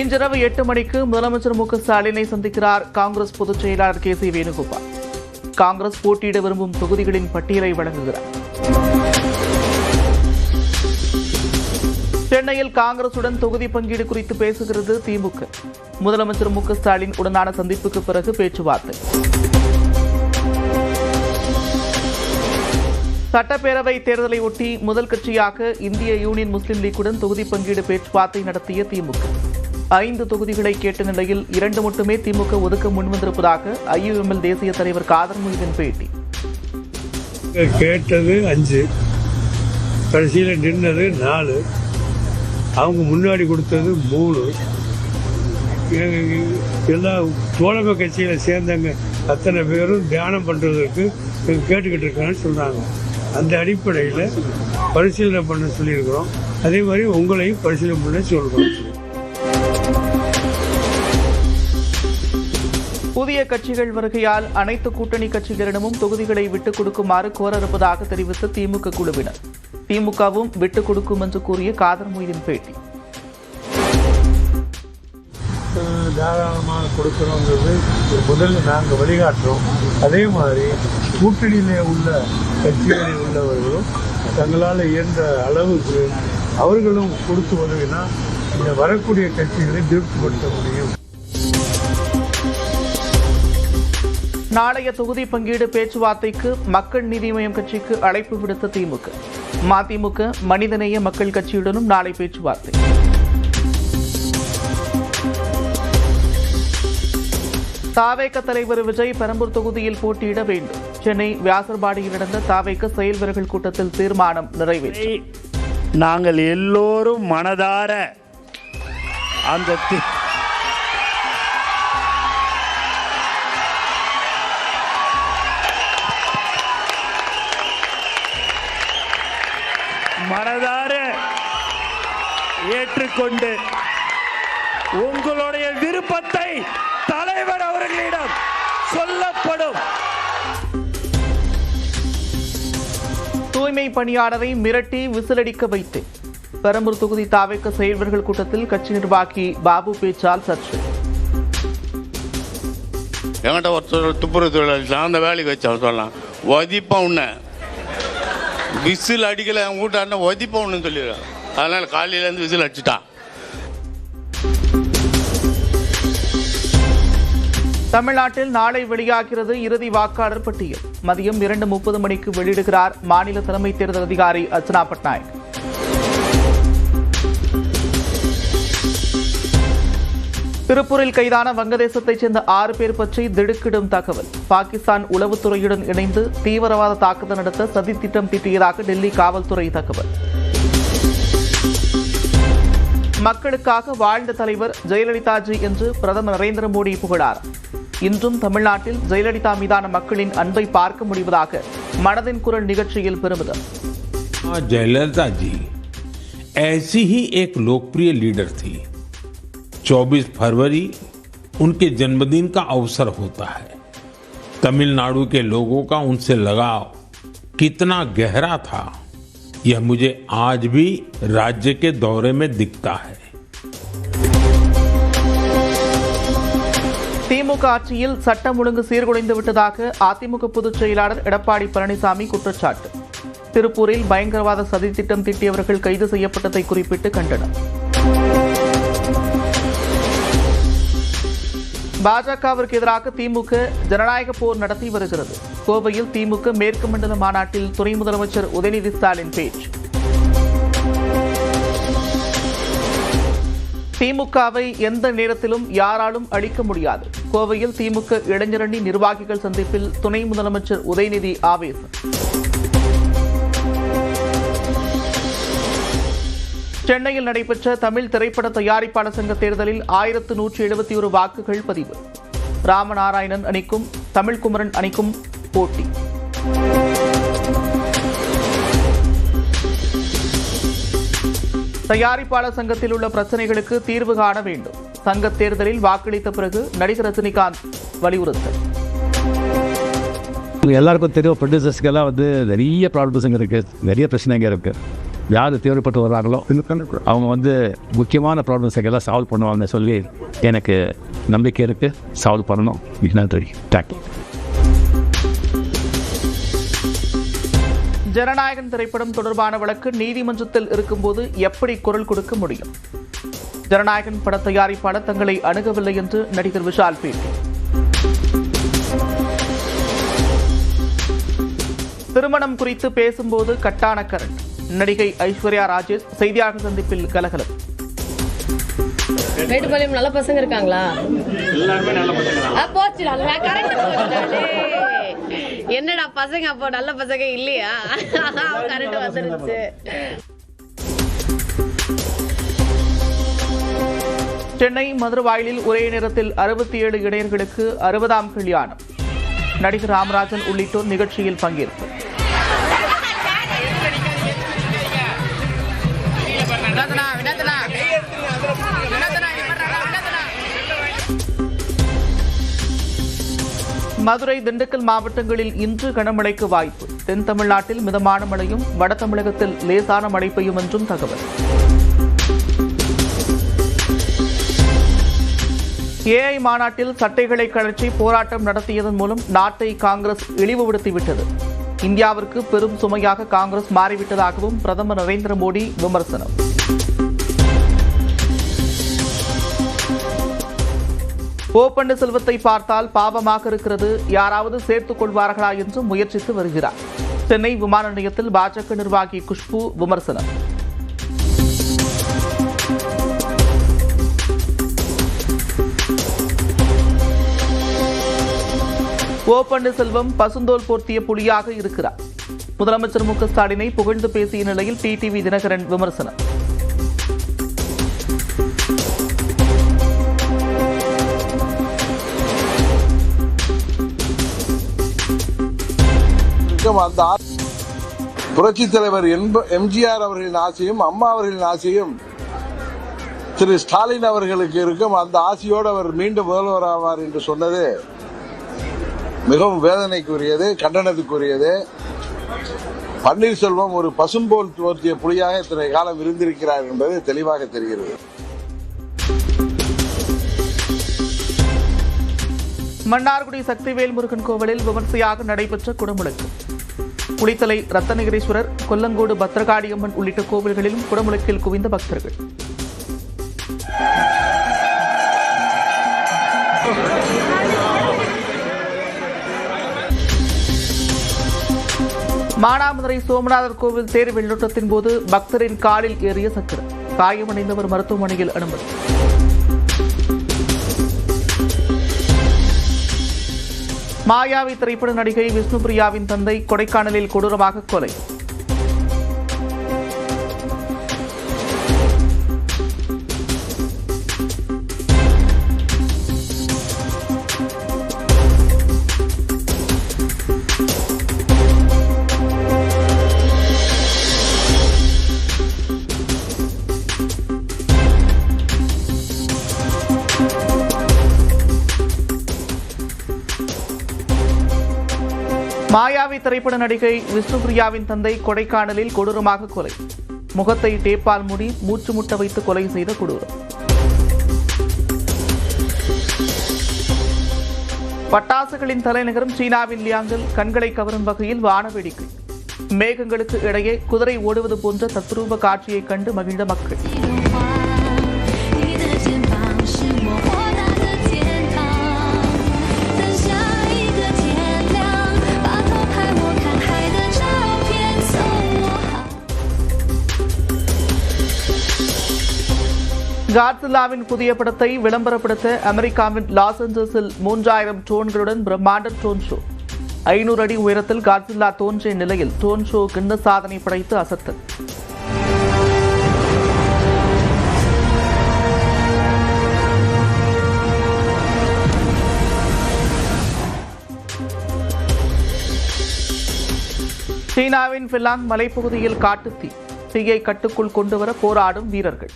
இன்றிரவு 8 மணிக்கு முதலமைச்சர் மு.க.ஸ்டாலினை சந்திக்கிறார் காங்கிரஸ் பொதுச் செயலாளர் கே.சி. வேணுகோபால். காங்கிரஸ் போட்டியிட விரும்பும் தொகுதிகளின் பட்டியலை வழங்குகிறார். சென்னையில் காங்கிரசுடன் தொகுதி பங்கீடு குறித்து பேசுகிறது திமுக. முதலமைச்சர் மு.க.ஸ்டாலின் உடனான சந்திப்புக்கு பிறகு பேச்சுவார்த்தை. சட்டப்பேரவை தேர்தலை ஒட்டி முதல் கட்சியாக இந்திய யூனியன் முஸ்லீம் லீக்குடன் தொகுதி பங்கீடு பேச்சுவார்த்தை நடத்திய திமுக 5 தொகுதிகளை கேட்ட நிலையில் 2 மட்டுமே திமுக ஒதுக்க முன்வந்திருப்பதாக ஐயுஎம்எல் தேசிய தலைவர் காதர் மொய்தீன் பேட்டி. கேட்டது 5, கடைசியில் நின்னது 4, அவங்க முன்னாடி கொடுத்தது 3. எல்லா தோழமை கட்சியில் சேர்ந்தவங்க அத்தனை பேரும் தியானம் பண்ணுறதுக்கு கேட்டுக்கிட்டு இருக்கான்னு சொல்கிறாங்க. அந்த அடிப்படையில் பரிசீலனை பண்ண சொல்லியிருக்கிறோம். அதே மாதிரி உங்களையும் பரிசீலனை பண்ண சொல்கிறோம். புதிய கட்சிகள் வருகையால் அனைத்து கூட்டணி கட்சிகளிடமும் தொகுதிகளை விட்டுக் கொடுக்குமாறு கோர இருப்பதாக தெரிவித்த திமுக குழுவினர். திமுகவும் விட்டுக் கொடுக்கும் என்று கூறிய காதர் மொய்தீன் பேட்டி. தாராளமாக கொடுக்கணுங்கிறது முதல்ல நாங்கள் வழிகாட்டுறோம். அதே மாதிரி கூட்டணியிலே உள்ள கட்சிகளில் உள்ளவர்களும் தங்களால் இயன்ற அளவுக்கு அவர்களும் கொடுத்து உதவினா இந்த வரக்கூடிய கட்சிகளை திருப்திப்படுத்த முடியும். நாளைய தொகுதி பங்கீடு பேச்சுவார்த்தைக்கு மக்கள் நீதி மய்யம் கட்சிக்கு அழைப்பு விடுத்த திமுக. மதிமுக மனிதநேய மக்கள் கட்சியுடனும் நாளை பேச்சுவார்த்தை. தாவேக தலைவர் விஜய் பெரம்பூர் தொகுதியில் போட்டியிட வேண்டும். சென்னை வியாசர்பாடியில் நடந்த தாவேக செயல் வீரர்கள் கூட்டத்தில் தீர்மானம் நிறைவேற்றி நாங்கள் எல்லோரும் மனதார அந்த மனதார ஏற்றுக்கொண்டு உங்களுடைய விருப்பத்தை தலைவர் அவர்களிடம் சொல்லப்படும். தூய்மை பணியாளரை மிரட்டி விசிலடிக்க வைத்து பெரம்பூர் தொகுதி தாவேக செயல்வர்கள் கூட்டத்தில் கட்சி நிர்வாகி பாபு பேச்சால் சர்ச்சை. என்கிட்ட ஒருத்தர் துப்புரவு தொழிலாளி அந்த வேலைக்கு வச்சான் சொல்லலாம் ஒதிப்பா உன்ன விசில் அடிக்கல என் வீட்டாண்ட ஒதிப்பா உன்னு சொல்லிடுறான். அதனால காலையிலேருந்து விசில் அடிச்சுட்டான். தமிழ்நாட்டில் நாளை வெளியாகிறது இறுதி வாக்காளர் பட்டியல். மதியம் 2:30 மணிக்கு வெளியிடுகிறார் மாநில தலைமை தேர்தல் அதிகாரி அர்ச்சனா பட்நாயக். திருப்பூரில் கைதான வங்கதேசத்தைச் சேர்ந்த 6 பேர் பற்றி திடுக்கிடும் தகவல். பாகிஸ்தான் உளவுத்துறையுடன் இணைந்து தீவிரவாத தாக்குதல் நடத்த சதி திட்டம் தீட்டியதாக டெல்லி காவல்துறை தகவல். மக்களுக்காக வாழ்ந்த தலைவர் ஜெயலலிதாஜி என்று பிரதமர் நரேந்திர மோடி புகழார். இன்றும் தமிழ்நாட்டில் ஜெயலலிதா மீதான மக்களின் அன்பை பார்க்க முடிவதாக மனதின் குரல் நிகழ்ச்சியில் பெருமிதம். जयललिता जी ऐसी ही एक लोकप्रिय लीडर थी. 24 फरवरी उनके जन्मदिन का अवसर होता है. तमिलनाडु के लोगों का उनसे लगाव कितना गहरा था यह मुझे आज भी राज्य के दौरे में दिखता है. திமுக ஆட்சியில் சட்டம் ஒழுங்கு சீர்குலைந்து விட்டதாக அதிமுக பொதுச் செயலாளர் எடப்பாடி பழனிசாமி குற்றச்சாட்டு. திருப்பூரில் பயங்கரவாத சதி திட்டம் தீட்டியவர்கள் கைது செய்யப்பட்டதை குறிப்பிட்டு கண்டனம். பாஜகவிற்கு எதிராக திமுக ஜனநாயக போர் நடத்தி வருகிறது. கோவையில் திமுக மேற்கு மண்டல மாநாட்டில் துணை முதலமைச்சர் உதயநிதி ஸ்டாலின் பேச்சு. திமுகவை எந்த நேரத்திலும் யாராலும் அழிக்க முடியாது. கோவையில் திமுக இளைஞரணி நிர்வாகிகள் சந்திப்பில் துணை முதலமைச்சர் உதயநிதி ஆவேசம். சென்னையில் நடைபெற்ற தமிழ் திரைப்பட தயாரிப்பாளர் சங்க தேர்தலில் 1171 வாக்குகள் பதிவு. ராமநாராயணன் அணிக்கும் தமிழ்குமரன் அணிக்கும் போட்டி. தயாரிப்பாளர் சங்கத்தில் உள்ள பிரச்சனைகளுக்கு தீர்வு காண வேண்டும். சங்க தேர்தலில் வாக்களித்த பிறகு நடிகர் ரஜினிகாந்த் வலியுறுத்தல். எல்லாருக்கும் தெரியும் ப்ரொடியூசர்ஸ்க்கெல்லாம் நிறைய ப்ராப்ளம்ஸுங்க இருக்குது, நிறைய பிரச்சனைங்க இருக்குது. யார் தேவைப்பட்டு வர்றாங்களோ அவங்க வந்து முக்கியமான ப்ராப்ளம்ஸை எல்லாம் சால்வ் பண்ணுவாங்கன்னு சொல்லி எனக்கு நம்பிக்கை இருக்குது. சால்வ் பண்ணணும். நன்றி. தேங்க்யூ. ஜனநாயகன் திரைப்படம் தொடர்பான வழக்கு நீதிமன்றத்தில் இருக்கும்போது எப்படி குரல் கொடுக்க முடியும்? ஜனநாயகன் பட தயாரிப்பாளர் தங்களை அணுகவில்லை என்று நடிகர் விஷால் பேட்டி. திருமணம் குறித்து பேசும்போது கட்டான கரண்ட். நடிகை ஐஸ்வர்யா ராஜேஷ் செய்தியாளர் சந்திப்பில் கலகலம். மேட்டுப்பாளையம் நல்ல பசங்க இருக்காங்களா? எல்லாருமே நல்ல பசங்க. போச்சு, கரண்ட் போச்சு. என்னடா பசங்க அப்போ நல்ல பசங்க இல்லையா? கரண்ட் வந்துருச்சு. சென்னை மதுரவாயலில் ஒரே நேரத்தில் 67 இடையர்களுக்கு 60ஆம் கல்யாணம். நடிகர் ராமராஜன் உள்ளிட்டோர் நிகழ்ச்சியில் பங்கேற்பு. மதுரை, திண்டுக்கல் மாவட்டங்களில் இன்று கனமழைக்கு வாய்ப்பு. தென் தமிழ்நாட்டில் மிதமான மழையும், வட தமிழகத்தில் லேசான மழை பெய்யும் என்றும் தகவல். ஏஐ மாநாட்டில் சட்டைகளை கழற்றி போராட்டம் நடத்தியதன் மூலம் நாட்டை காங்கிரஸ் இழிவுபடுத்திவிட்டது. இந்தியாவிற்கு பெரும் சுமையாக காங்கிரஸ் மாறிவிட்டதாகவும் பிரதமர் நரேந்திர மோடி விமர்சனம். ஓ பன்னீர்செல்வத்தை பார்த்தால் பாவமாக இருக்கிறது, யாராவது சேர்த்துக் கொள்வார்களா என்று முயற்சித்து வருகிறார். சென்னை விமான நிலையத்தில் பாஜக நிர்வாகி குஷ்பு விமர்சனம். ஓ பன்னீர்செல்வம் பசுந்தோல் போர்த்திய புலியாக இருக்கிறார். முதலமைச்சர் மு.க. ஸ்டாலினை புகழ்ந்து பேசிய நிலையில் டிடிவி தினகரன் விமர்சனம். அந்த புரட்சி தலைவர் எம்ஜிஆர் அவர்களின் ஆசையும் அம்மா அவர்களின் ஆசையும் திரு ஸ்டாலின் அவர்களுக்கு இருக்கும். அந்த ஆசையோடு அவர் மீண்டும் முதல்வர் ஆவார் என்று சொன்னது மிகவும் வேதனைக்குரியது, கண்டனத்துக்குரியது. பன்னீர்செல்வம் ஒரு பசும்போல் தோற்றிய புலியாக இத்தனை காலம் இருந்திருக்கிறார் என்பது தெளிவாக தெரிகிறது. மன்னார்குடி சக்திவேல் முருகன் கோவிலில் விமர்சையாக நடைபெற்ற குடமுழுக்கு. குளித்தலை ரத்தனகிரீஸ்வரர், கொல்லங்கோடு பத்ரகாளியம்மன் உள்ளிட்ட கோவில்களிலும் குடமுழுக்கில் குவிந்த பக்தர்கள். மானாமதுரை சோமநாதர் கோவில் தேர் வெள்ளோட்டத்தின் போது பக்தரின் காலில் ஏறிய சக்கரம். காயமடைந்தவர் மருத்துவமனையில் அனுமதி. மாயாவி திரைப்பட நடிகை விஷ்ணுபிரியாவின் தந்தை கொடைக்கானலில் கொடூரமாக கொலை. மாயாவி திரைப்பட நடிகை விஷ்ணுபிரியாவின் தந்தை கொடைக்கானலில் கொடூரமாக கொலை. முகத்தை டேப்பால் மூடி மூச்சு முட்ட வைத்து கொலை செய்த கொடூரம். பட்டாசுகளின் தலைநகரம் சீனாவின் லியாங்கில் கண்களை கவரும் வகையில் வான வேடிக்கை. மேகங்களுக்கு இடையே குதிரை ஓடுவது போன்ற தத்ரூப காட்சியை கண்டு மகிழ்ந்த மக்கள். காட்ஸில்லாவின் புதிய படத்தை விளம்பரப்படுத்த அமெரிக்காவின் லாஸ் ஏஞ்சல்ஸில் 3000 ட்ரோன்களுடன் பிரம்மாண்ட ட்ரோன் ஷோ. 500 அடி உயரத்தில் காட்ஸில்லா தோன்றிய நிலையில் ட்ரோன் ஷோ கின்னஸ் சாதனை படைத்து அசத்தல். சீனாவின் பில்லாங் மலைப்பகுதியில் காட்டுத்தீ. தீயை கட்டுக்குள் கொண்டுவர போராடும் வீரர்கள்.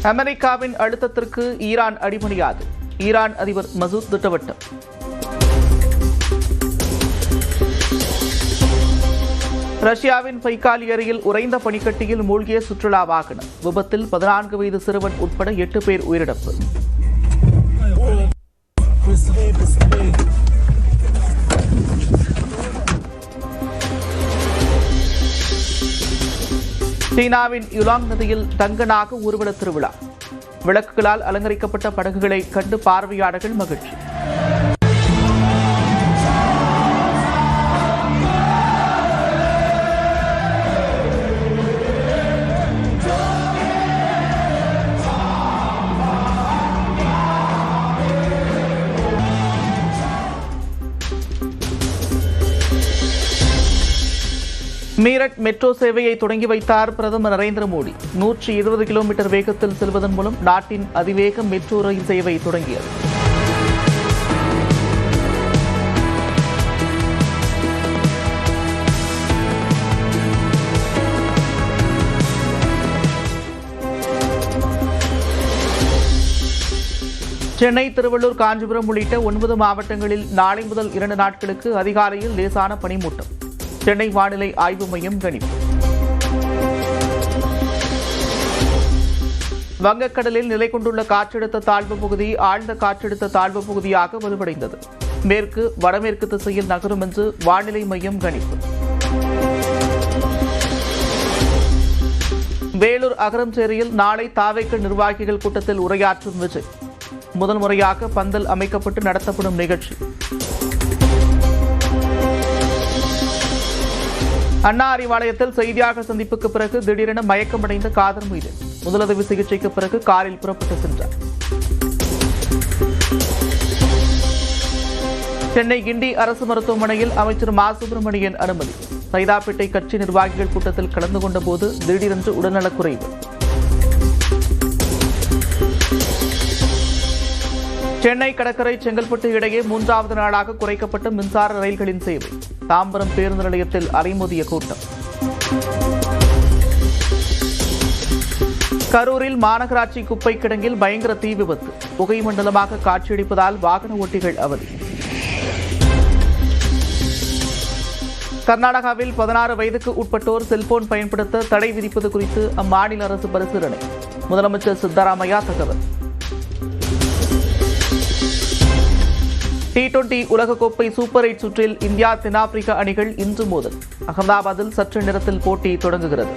அமெரிக்காவின் அழுத்தத்திற்கு ஈரான் அடிபணியாது. ஈரான் அதிபர் மசூத் திட்டவட்டம். ரஷ்யாவின் பைக்காலி ஏரியில் உறைந்த பனிக்கட்டியில் மூழ்கிய சுற்றுலா வாகனம் விபத்தில் 14 வயது சிறுவன் உட்பட 8 பேர் உயிரிழப்பு. சீனாவின் யுலாங் நதியில் தங்கநாக ஊர்வல திருவிழா. விளக்குகளால் அலங்கரிக்கப்பட்ட படகுகளை கண்டு பார்வையாளர்கள் மகிழ்ச்சி. மீரட் மெட்ரோ சேவையை தொடங்கி வைத்தார் பிரதமர் நரேந்திர மோடி. 120 கிலோமீட்டர் வேகத்தில் செல்வதன் மூலம் நாட்டின் அதிவேக மெட்ரோ ரயில் சேவை தொடங்கியது. சென்னை, திருவள்ளூர், காஞ்சிபுரம் உள்ளிட்ட 9 மாவட்டங்களில் நாளை முதல் 2 நாட்களுக்கு அதிகாலையில் லேசான பனிமூட்டம். சென்னை வானிலை ஆய்வு மையம் கணிப்பு. வங்கக்கடலில் நிலை கொண்டுள்ள காற்றழுத்த தாழ்வு பகுதி ஆழ்ந்த காற்றழுத்த தாழ்வு பகுதியாக வலுவடைந்தது. மேற்கு வடமேற்கு திசையில் நகரும் என்று வானிலை மையம் கணிப்பு. வேலூர் அகரம்சேரியில் நாளை தாவேக்க நிர்வாகிகள் கூட்டத்தில் உரையாற்றும் விஜய். முதல் முறையாக பந்தல் அமைக்கப்பட்டு நடத்தப்படும் நிகழ்ச்சி. அண்ணா அறிவாலயத்தில் செய்தியாளர் சந்திப்புக்கு பிறகு திடீரென மயக்கமடைந்த காதர் மீது முதலுதவி சிகிச்சைக்கு பிறகு காரில் புறப்பட்டு சென்றார். சென்னை கிண்டி அரசு மருத்துவமனையில் அமைச்சர் மா சுப்பிரமணியன் அனுமதி. சைதாப்பேட்டை கட்சி நிர்வாகிகள் கூட்டத்தில் கலந்து கொண்ட போது திடீரென்று உடல்நலக்குறைவு. சென்னை கடற்கரை செங்கல்பட்டு இடையே 3வது நாளாக குறைக்கப்பட்ட மின்சார ரயில்களின் சேவை. தாம்பரம் பேருந்து நிலையத்தில் அலைமோதிய கூட்டம். கரூரில் மாநகராட்சி குப்பை கிடங்கில் பயங்கர தீ விபத்து. புகை மண்டலமாக காட்சியளிப்பதால் வாகன ஓட்டிகள் அவதி. கர்நாடகாவில் 16 வயதுக்கு உட்பட்டோர் செல்போன் பயன்படுத்த தடை விதிப்பது குறித்து அம்மாநில அரசு பரிசீலனை. முதலமைச்சர் சித்தராமையா தகவல். T20 உலகக்கோப்பை சூப்பர் 8 சுற்றில் இந்தியா தென்னாப்பிரிக்கா அணிகள் இன்று மோதல். அகமதாபாத்தில் சற்று நேரத்தில் போட்டி தொடங்குகிறது.